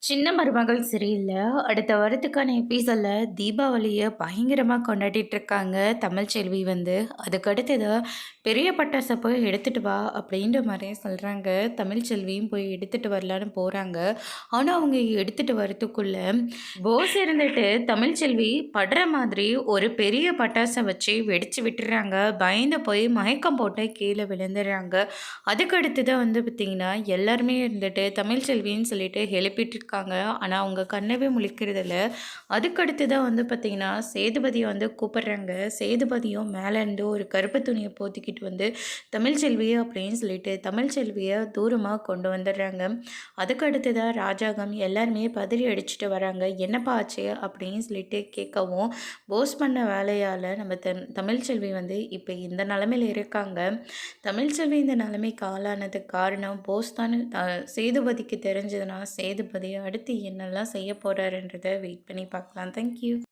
சின்ன மருமகள் சரியில்ல. அடுத்த வாரத்துக்கான எபிசோட்ல தீபாவளிய பயங்கரமா கொண்டாடிட்டு இருக்காங்க தமிழ்ச்செல்வி வந்து. அதுக்கு அடுத்ததா பெரிய பட்டாச போய் எடுத்துட்டு வா அப்படின்ற மாரியே சொல்றாங்க. தமிழ்ச்செல்வியும் போய் எடுத்துட்டு வரலான்னு போறாங்க. ஆனா அவங்க எடுத்துட்டு வரதுக்குள்ள போஸ் இருந்துட்டு தமிழ்ச்செல்வி படுற மாதிரி ஒரு பெரிய பட்டாச வச்சு வெடிச்சு விட்டுர்றாங்க. பயந்து போய் மயக்கம் போட்டு கீழ விழுந்துர்றாங்க. அதுக்கு அடுத்தது வந்து பார்த்தீங்கன்னா, எல்லாருமே இருந்துட்டு தமிழ்ச்செல்வின்னு சொல்லிட்டு எழுப்பிட்டு இருக்காங்க. ஆனா, அவங்க கண்ணவே முழிக்கிறதில்ல. அதுக்கு அடுத்து தான் வந்து பார்த்தீங்கன்னா, சேதுபதிய வந்து கூப்பிடுறாங்க. சேதுபதியும் மேலேருந்து ஒரு கருப்பு துணிய போத்திக்கிட்டு வந்து, தமிழ்ச்செல்வி அப்படின்னு சொல்லிட்டு தமிழ்ச்செல்விய தூரமா கொண்டு வந்துடுறாங்க. அதுக்கு அடுத்து தான் ராஜாங்கம் எல்லாருமே பதறி அடிச்சுட்டு வராங்க. "என்னப்பா ஆச்சு?" அப்படின்னு சொல்லிட்டு கேட்கவும், போஸ் பண்ண வேலையால நம்ம தமிழ்ச்செல்வி வந்து இப்ப இந்த நிலைமையில இருக்காங்க. தமிழ்ச்செல்வி இந்த நிலைமைக்கு ஆளானதுக்கு காரணம் போஸ் தான். சேதுபதிக்கு தெரிஞ்சதுன்னா, சேதுபதி அடுத்து என்னெல்லாம் செய்ய போறாருன்றத வெயிட் பண்ணி பார்க்கலாம். Thank you.